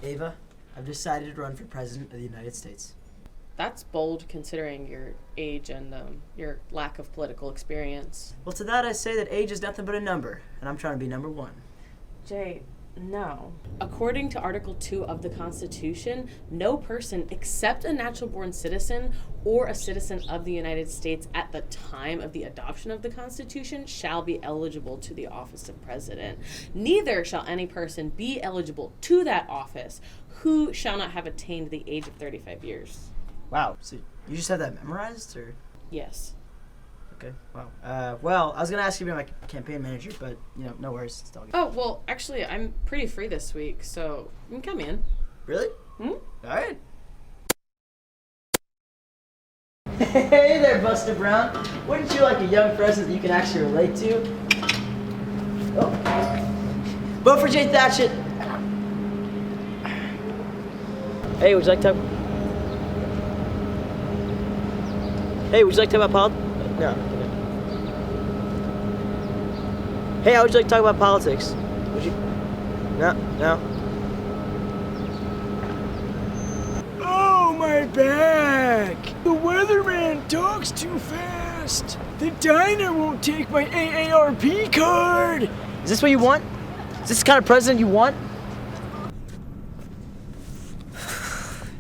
Ava, I've decided to run for President of the United States. That's bold considering your age and your lack of political experience. Well, to that I say that age is nothing but a number, and I'm trying to be number one. Jay, no. According to Article 2 of the Constitution, no person except a natural-born citizen or a citizen of the United States at the time of the adoption of the Constitution shall be eligible to the office of president. Neither shall any person be eligible to that office who shall not have attained the age of 35 years. Wow, so you just have that memorized, or? Yes. Okay, wow. Well, I was going to ask you to be my campaign manager, but, no worries. It's all good. Oh, well, actually, I'm pretty free this week, so you can come in. Really? Hmm? All right. Hey there, Buster Brown. Wouldn't you like a young president that you can actually relate to? Oh. Vote for Jay Thatchett. Hey, would you like to talk? Hey, would you like to talk about politics? No. Hey, how would you like to talk about politics? Would you? No. Oh, my back! The weatherman talks too fast. The diner won't take my AARP card. Is this what you want? Is this the kind of president you want?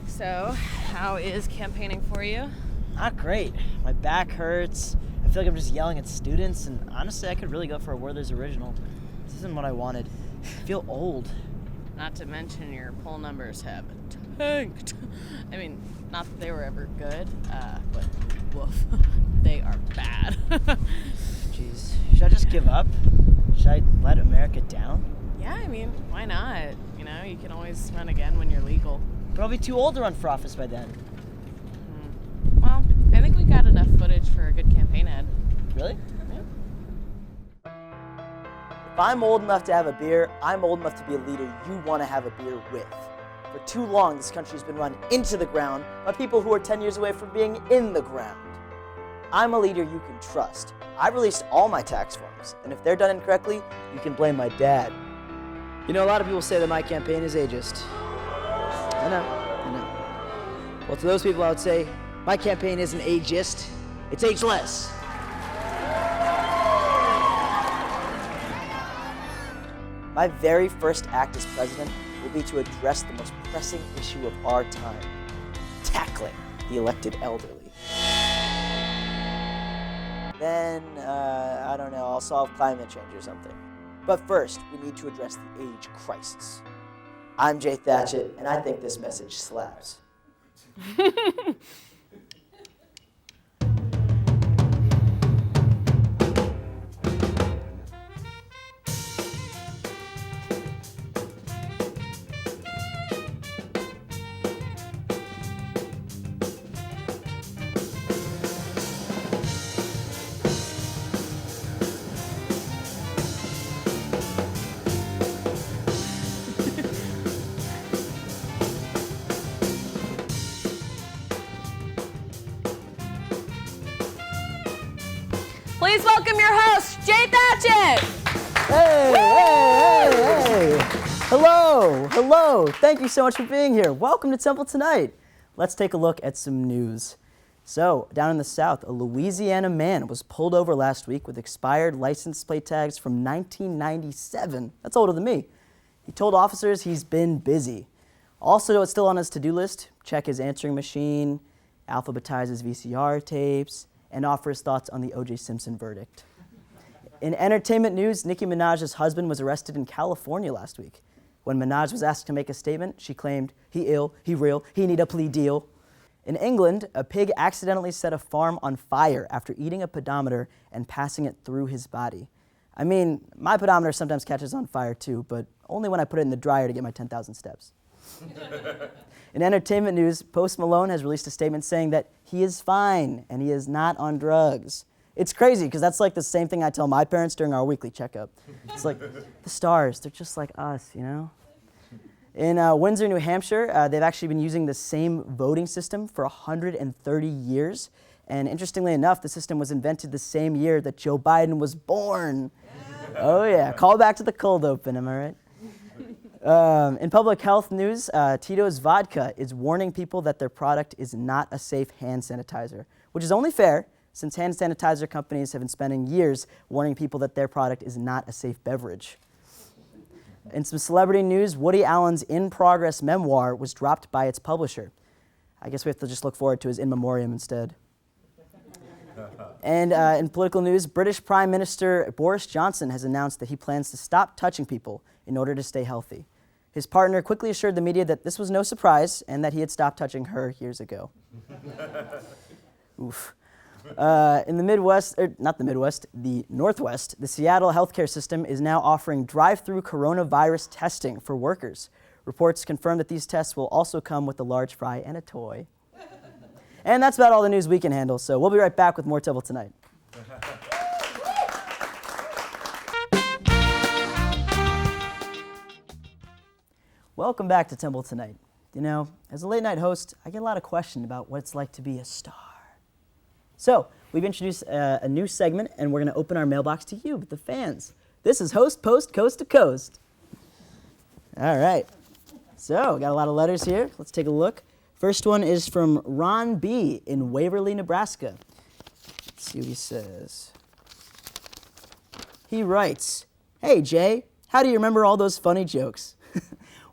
So, how is campaigning for you? Not great. My back hurts. I feel like I'm just yelling at students, and honestly, I could really go for a Werther's original. This isn't what I wanted. I feel old. Not to mention your poll numbers have tanked. I mean, not that they were ever good, but woof, they are bad. Jeez, should I just give up? Should I let America down? Yeah, I mean, why not? You can always run again when you're legal. But I'll be too old to run for office by then. Well, I think we got enough footage for a good campaign ad. Really? Yeah. If I'm old enough to have a beer, I'm old enough to be a leader you want to have a beer with. For too long, this country's been run into the ground by people who are 10 years away from being in the ground. I'm a leader you can trust. I've released all my tax forms, and if they're done incorrectly, you can blame my dad. A lot of people say that my campaign is ageist. I know. Well, to those people, I would say, my campaign isn't ageist, it's ageless. My very first act as president will be to address the most pressing issue of our time, tackling the elected elderly. Then, I don't know, I'll solve climate change or something. But first, we need to address the age crisis. I'm Jay Thatchett, and I think this message slaps. Please welcome your host, Jay Thatchett! Hey! Hello! Thank you so much for being here. Welcome to Temple Tonight. Let's take a look at some news. So, down in the South, a Louisiana man was pulled over last week with expired license plate tags from 1997. That's older than me. He told officers he's been busy. Also, what's still on his to-do list, check his answering machine, alphabetize his VCR tapes, and offer his thoughts on the O.J. Simpson verdict. In entertainment news, Nicki Minaj's husband was arrested in California last week. When Minaj was asked to make a statement, she claimed, "He ill, he real, he need a plea deal." In England, a pig accidentally set a farm on fire after eating a pedometer and passing it through his body. I mean, my pedometer sometimes catches on fire too, but only when I put it in the dryer to get my 10,000 steps. In entertainment news, Post Malone has released a statement saying that he is fine and he is not on drugs. It's crazy because that's like the same thing I tell my parents during our weekly checkup. It's like, the stars, they're just like us, In Windsor, New Hampshire, they've actually been using the same voting system for 130 years. And interestingly enough, the system was invented the same year that Joe Biden was born. Oh yeah, call back to the cold open, am I right? In public health news, Tito's Vodka is warning people that their product is not a safe hand sanitizer, which is only fair since hand sanitizer companies have been spending years warning people that their product is not a safe beverage. In some celebrity news, Woody Allen's in-progress memoir was dropped by its publisher. I guess we have to just look forward to his in memoriam instead. And in political news, British Prime Minister Boris Johnson has announced that he plans to stop touching people in order to stay healthy. His partner quickly assured the media that this was no surprise and that he had stopped touching her years ago. Oof. In the Midwest, not the Midwest, the Northwest, the Seattle healthcare system is now offering drive-through coronavirus testing for workers. Reports confirm that these tests will also come with a large fry and a toy. And that's about all the news we can handle, so we'll be right back with more Temple Tonight. Welcome back to Temple Tonight. You know, as a late night host, I get a lot of questions about what it's like to be a star. So, we've introduced a new segment, and we're going to open our mailbox to you, the fans. This is Host Post Coast to Coast. All right. So, got a lot of letters here. Let's take a look. First one is from Ron B. in Waverly, Nebraska. Let's see what he says. He writes, "Hey, Jay, how do you remember all those funny jokes?"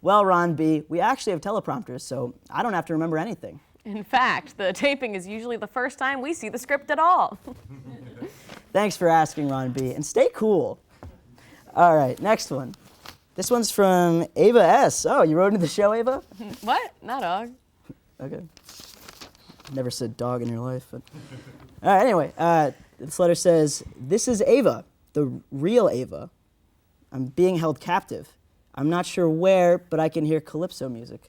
Well, Ron B., we actually have teleprompters, so I don't have to remember anything. In fact, the taping is usually the first time we see the script at all. Thanks for asking, Ron B., and stay cool. All right, next one. This one's from Ava S. Oh, you wrote into the show, Ava? What? Not dog. Okay. Never said dog in your life, but... All right, anyway, this letter says, "This is Ava, the real Ava. I'm being held captive. I'm not sure where, but I can hear calypso music.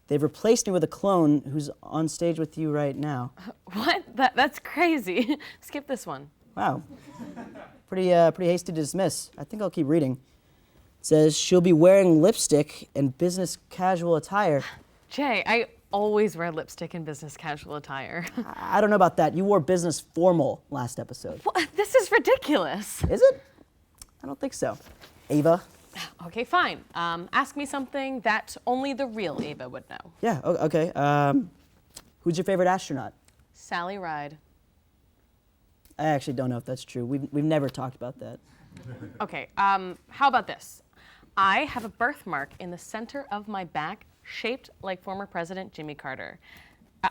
They've replaced me with a clone who's on stage with you right now." What? That's crazy. Skip this one. Wow. Pretty hasty to dismiss. I think I'll keep reading. It says, "She'll be wearing lipstick and business casual attire." Jay, I always wear lipstick and business casual attire. I don't know about that. You wore business formal last episode. What? This is ridiculous. Is it? I don't think so. Ava? Okay, fine. Ask me something that only the real Ava would know. Yeah, okay. Who's your favorite astronaut? Sally Ride. I actually don't know if that's true. We've never talked about that. Okay, how about this? I have a birthmark in the center of my back shaped like former President Jimmy Carter.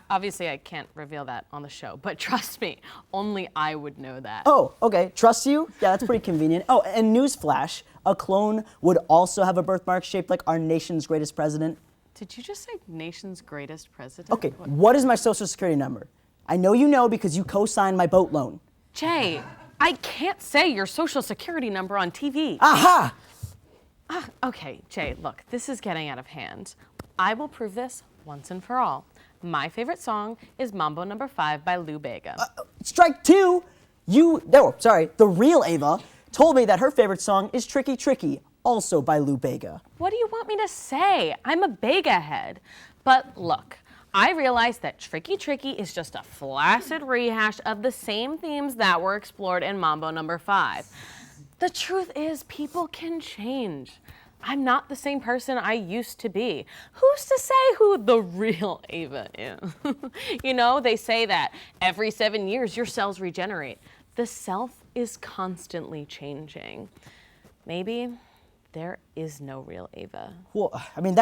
Obviously, I can't reveal that on the show, but trust me, only I would know that. Oh, okay. Trust you? Yeah, that's pretty convenient. Oh, and newsflash, a clone would also have a birthmark shaped like our nation's greatest president. Did you just say nation's greatest president? Okay, what is my social security number? I know you know because you co-signed my boat loan. Jay, I can't say your social security number on TV. Aha! Okay, Jay, look, this is getting out of hand. I will prove this once and for all. My favorite song is Mambo No. 5 by Lou Bega. Strike two! The real Ava told me that her favorite song is Tricky Tricky, also by Lou Bega. What do you want me to say? I'm a Bega head. But look, I realize that Tricky Tricky is just a flaccid rehash of the same themes that were explored in Mambo No. 5. The truth is, people can change. I'm not the same person I used to be. Who's to say who the real Ava is? You know, they say that every 7 years your cells regenerate. The self is constantly changing. Maybe there is no real Ava. Well, I mean,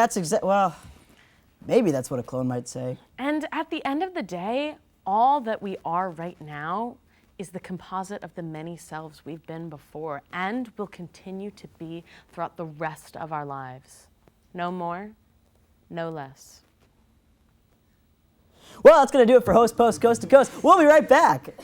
maybe that's what a clone might say. And at the end of the day, all that we are right now is the composite of the many selves we've been before and will continue to be throughout the rest of our lives. No more, no less. Well, that's going to do it for Host Post Coast to Coast. We'll be right back.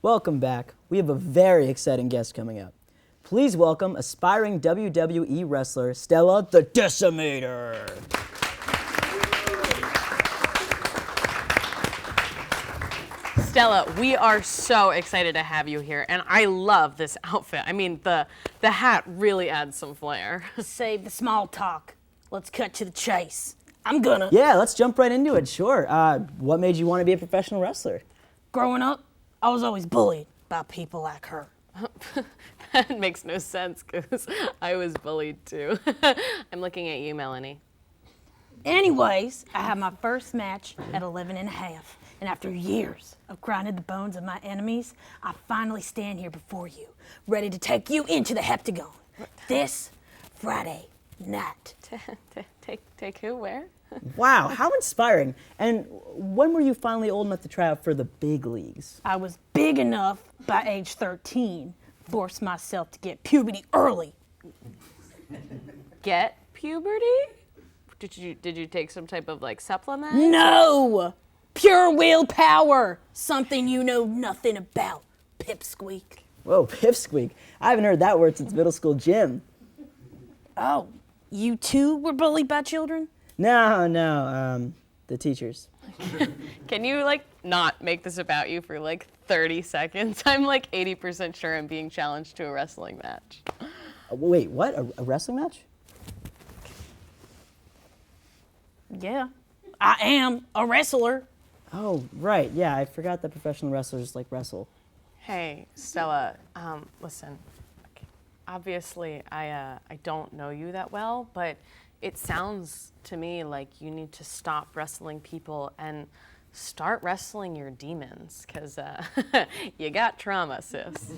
Welcome back. We have a very exciting guest coming up. Please welcome aspiring WWE wrestler Stella the Decimator. Stella, we are so excited to have you here, and I love this outfit. I mean, the hat really adds some flair. Save the small talk. Let's cut to the chase. I'm gonna. Yeah, let's jump right into it, sure. What made you want to be a professional wrestler? Growing up, I was always bullied by people like her. That makes no sense, because I was bullied too. I'm looking at you, Melanie. Anyways, I had my first match at 11 and a half. And after years of grinding the bones of my enemies, I finally stand here before you, ready to take you into the heptagon this Friday night. Take who, where? Wow, how inspiring. And when were you finally old enough to try out for the big leagues? I was big enough by age 13, forced myself to get puberty early. Get puberty? Did you take some type of like supplement? No! Pure willpower! Something you know nothing about, pipsqueak. Whoa, pipsqueak. I haven't heard that word since middle school gym. Oh, you too were bullied by children? No, the teachers. Can you like not make this about you for like 30 seconds? I'm like 80% sure I'm being challenged to a wrestling match. Wait, what? A wrestling match? Yeah, I am a wrestler. Oh, right. Yeah, I forgot that professional wrestlers like wrestle. Hey, Stella, listen, obviously I don't know you that well, but it sounds to me like you need to stop wrestling people and start wrestling your demons, because you got trauma, sis.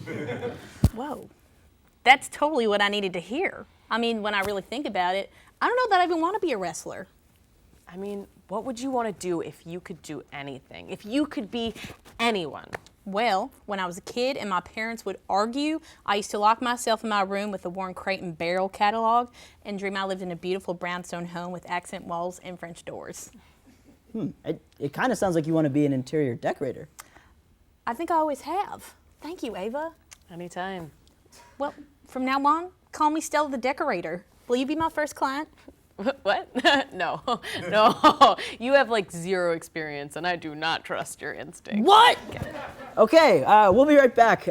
Whoa, that's totally what I needed to hear. I mean, when I really think about it, I don't know that I even want to be a wrestler. I mean, what would you want to do if you could do anything? If you could be anyone? Well, when I was a kid and my parents would argue, I used to lock myself in my room with the Warren Crate and Barrel catalog and dream I lived in a beautiful brownstone home with accent walls and French doors. It kind of sounds like you want to be an interior decorator. I think I always have. Thank you, Ava. Anytime. Well, from now on, call me Stella the Decorator. Will you be my first client? What? No. You have like zero experience, and I do not trust your instinct. What? Okay, we'll be right back.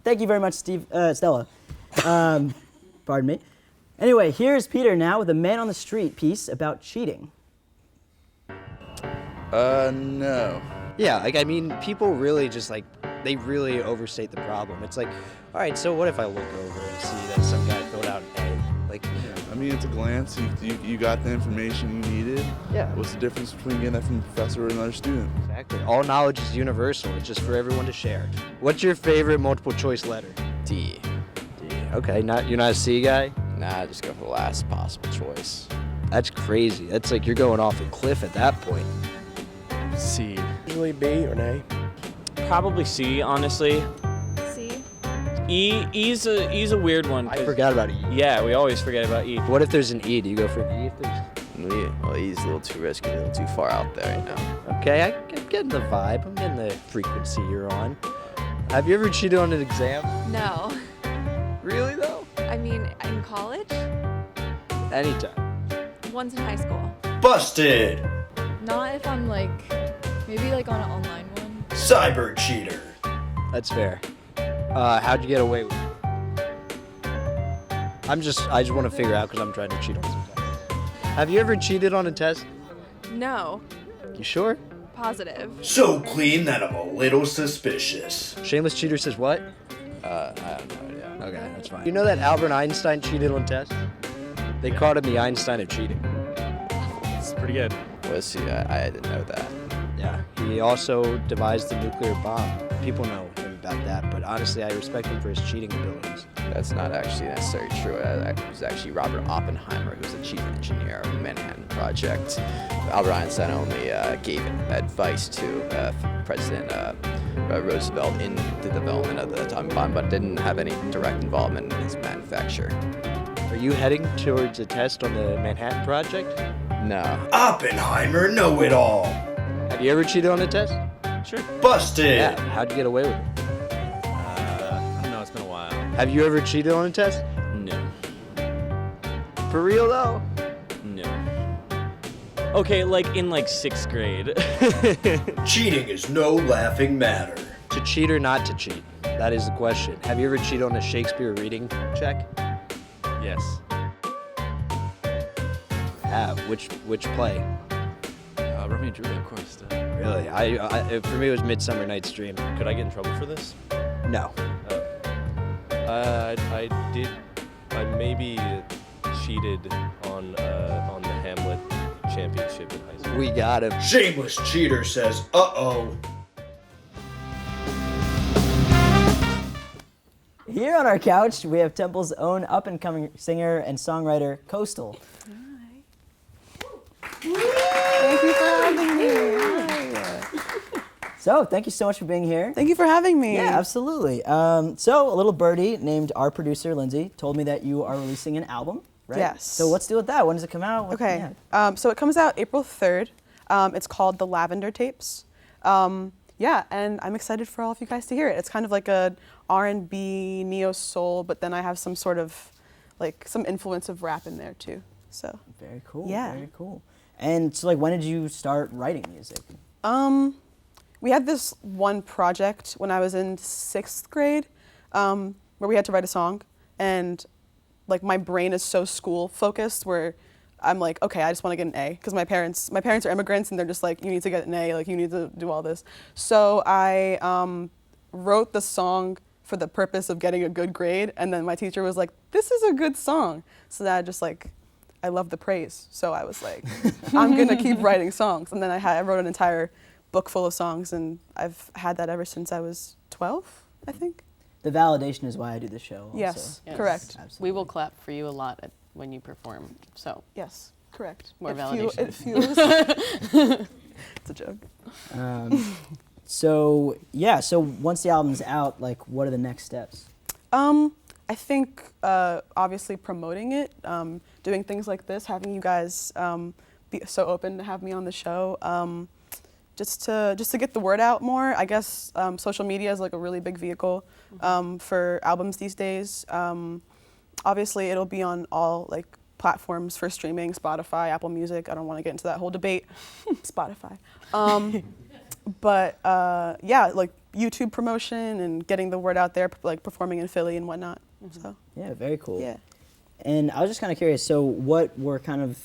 Thank you very much, Stella. Pardon me. Anyway, here's Peter now with a Man on the Street piece about cheating. No. Yeah, like, I mean, people really just, like, they really overstate the problem. It's like, all right, so what if I look over and see that some guy filled out an A? Like, I mean, at a glance, you got the information you needed. Yeah. What's the difference between getting that from a professor or another student? exactly. All knowledge is universal. It's just for everyone to share. What's your favorite multiple choice letter? D. D. Okay, you're not a C guy? Nah, just go for the last possible choice. That's crazy. That's like you're going off a cliff at that point. C. Usually B or an A. Probably C, honestly. C. E's a weird one. I forgot about E. Yeah, we always forget about E. What if there's an E? Do you go for an E if there's... Well, E's a little too risky, a little too far out there right now. Okay, I'm getting the vibe. I'm getting the frequency you're on. Have you ever cheated on an exam? No. Really, though? I mean, in college? Anytime. Once in high school. Busted! Not if I'm like, maybe like on an online one. Cyber cheater. That's fair. How'd you get away with it? I just want to figure out because I'm trying to cheat on some tests. Have you ever cheated on a test? No. You sure? Positive. So clean that I'm a little suspicious. Shameless cheater says what? I don't know. Yeah. Okay, that's fine. You know that Albert Einstein cheated on tests? They called him the Einstein of cheating. It's pretty good. Was he? I didn't know that. Yeah, he also devised the nuclear bomb. People know him about that, but honestly, I respect him for his cheating abilities. That's not actually necessarily true. It was actually Robert Oppenheimer who was the chief engineer of the Manhattan Project. Albert Einstein only gave advice to President Roosevelt in the development of the atomic bomb, but didn't have any direct involvement in its manufacture. Are you heading towards a test on the Manhattan Project? No. Oppenheimer know-it-all. Have you ever cheated on a test? Sure. Busted! Yeah, how'd you get away with it? I don't know, it's been a while. Have you ever cheated on a test? No. For real, though? No. Okay, like in like 6th grade. Cheating is no laughing matter. To cheat or not to cheat? That is the question. Have you ever cheated on a Shakespeare reading check? Yes. Have. Which play? Romeo and Juliet, of course. Really? For me, it was Midsummer Night's Dream. Could I get in trouble for this? No. I maybe cheated on the Hamlet championship in high school. We got him. Shameless cheater says, uh-oh. Here on our couch, we have Temple's own up-and-coming singer and songwriter, KOZTAL. Thank you for having me. So, thank you so much for being here. Thank you for having me. Yeah, absolutely. So, a little birdie named our producer, Lindsay, told me that you are releasing an album, right? Yes. So, let's deal with that. When does it come out? Okay. Yeah. So it comes out April 3rd. It's called The Lavender Tapes. Yeah, and I'm excited for all of you guys to hear it. It's kind of like a R&B, neo-soul, but then I have some sort of, like, some influence of rap in there, too. So. Very cool. Yeah. Very cool. And so, like, when did you start writing music? We had this one project when I was in 6th grade where we had to write a song, and like my brain is so school focused where I'm like, okay, I just want to get an A, because my parents are immigrants and they're just like, you need to get an A, like you need to do all this. So I wrote the song for the purpose of getting a good grade, and then my teacher was like, this is a good song. So that I love the praise. So I was like, I'm gonna keep writing songs. And then I wrote an entire book full of songs, and I've had that ever since I was 12, I think. The validation is why I do the show. Also. Yes, correct. Absolutely. We will clap for you a lot when you perform. So yes, correct. More validation. It feels. It's a joke. So once the album's out, like, what are the next steps? I think obviously promoting it, doing things like this, having you guys be so open to have me on the show. Just to get the word out more. I guess social media is like a really big vehicle for albums these days. Obviously, it'll be on all like platforms for streaming: Spotify, Apple Music. I don't want to get into that whole debate. Spotify. But yeah, like YouTube promotion and getting the word out there, like performing in Philly and whatnot. So yeah, very cool. Yeah. And I was just kind of curious. So, what were kind of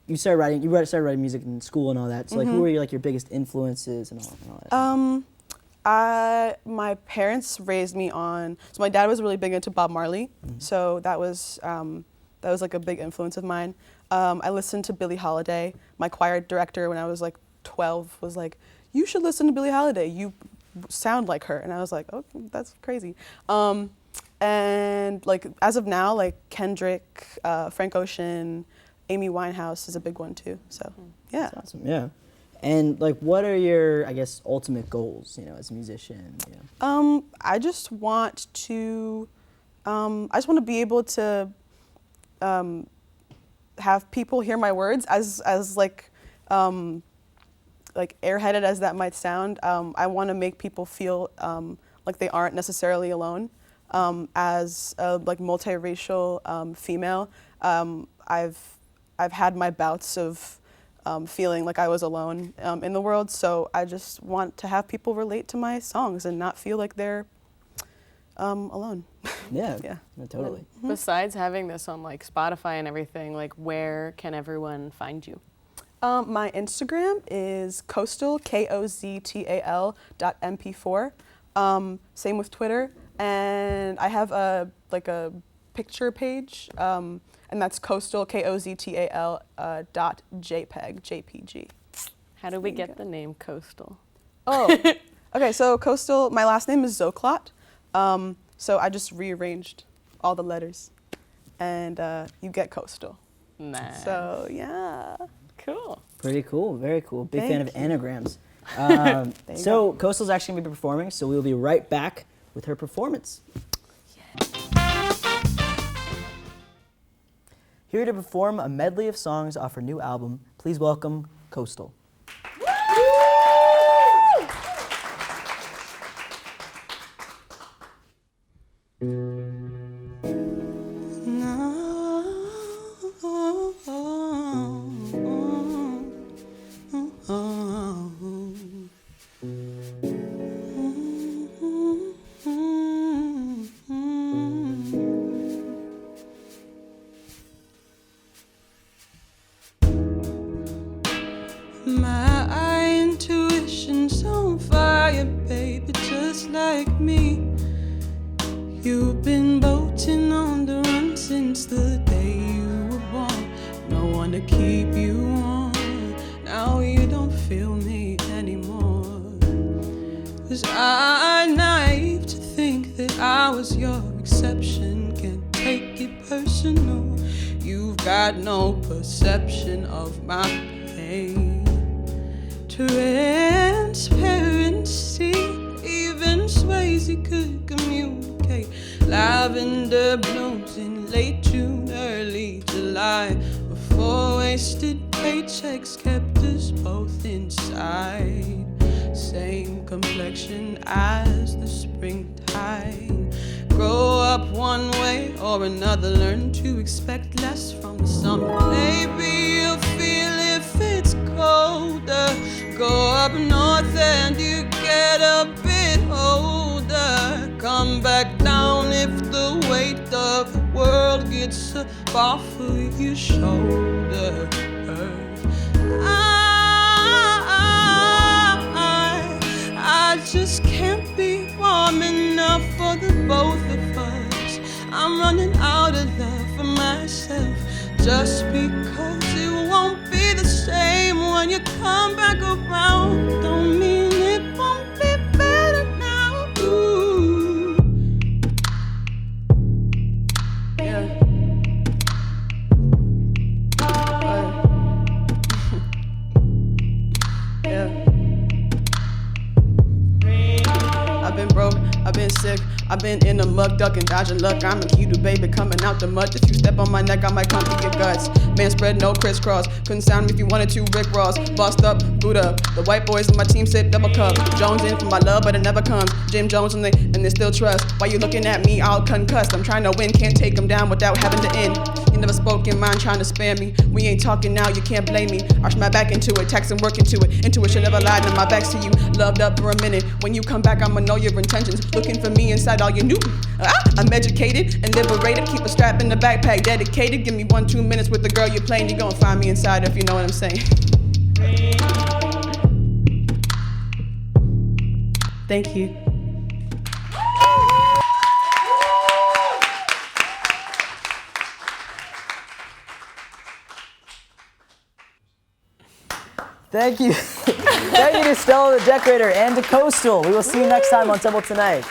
you started writing music in school and all that. So, like, who were your biggest influences and all that? My parents raised me on. So my dad was really big into Bob Marley. So that was like a big influence of mine. I listened to Billie Holiday. My choir director when I was like 12 was like, "You should listen to Billie Holiday. You sound like her." And I was like, "Oh, that's crazy." And like as of now, like Kendrick, Frank Ocean, Amy Winehouse is a big one too. So yeah. That's awesome. Yeah. And like, what are your, I guess, ultimate goals? As a musician. I just want to, be able to have people hear my words as like airheaded as that might sound. I want to make people feel like they aren't necessarily alone. As a like multiracial female, I've had my bouts of feeling like I was alone in the world, so I just want to have people relate to my songs and not feel like they're alone. Yeah, yeah, totally. Besides having this on like Spotify and everything, like where can everyone find you? My Instagram is KOZTAL, KOZTAL.mp4. Same with Twitter, and I have a picture page. And that's KOZTAL, KOZTAL .jpeg, JPG. How do we get the name KOZTAL? Oh, okay, so KOZTAL, my last name is Zoclot. So I just rearranged all the letters, and you get KOZTAL. Nice. So, yeah. Cool. Pretty cool, very cool. Big fan of anagrams. So KOZTAL's actually going to be performing, so we'll be right back with her performance. Here to perform a medley of songs off her new album, please welcome KOZTAL. acting on the run since the day you were born. No one to keep you on. Now you don't feel me anymore. 'Cause I'm naive to think that I was your exception. Can't take it personal. You've got no perception of my pain. Transparency, even Swayze could communicate. Lavender blooms in late June, early July. Before wasted paychecks kept us both inside. Same complexion as the springtime. Grow up one way or another, learn to expect less from the summer. Maybe you'll feel if it's colder. Go up north and you get a bit older. Come back down if the weight of the world gets up off of your shoulder. I just can't be warm enough for the both of us. I'm running out of love for myself. Just because it won't be the same when you come back around, don't mean it won't be better now. Ooh. Yeah. Yeah. I've been broke, I've been sick, I've been in the mud, ducking, dodging luck. I'm a cute baby coming out the mud. If you step on my neck, I might come through your guts. Man spread, no crisscross. Couldn't sound me if you wanted to, Rick Ross. Bossed up, boot up. The white boys on my team sip double cup. Jones in for my love, but it never comes. Jim Jones and they still trust. Why you looking at me all concussed? I'm trying to win, can't take them down without having to end. You never spoke in mind, trying to spam me. We ain't talking now, you can't blame me. Arch my back into it, tax and work into it. Intuition never lied, and my back's to you. Loved up for a minute. When you come back, I'ma know your intentions. Looking for me inside all you knew. I'm educated and liberated. Keep a strap in the backpack, dedicated. Give me 1-2 minutes with the girl you're playing. You gon' find me inside if you know what I'm saying. Thank you. Thank you. Thank you to Stella the Decorator and to KOZTAL. We will see you next time on Temple Tonight.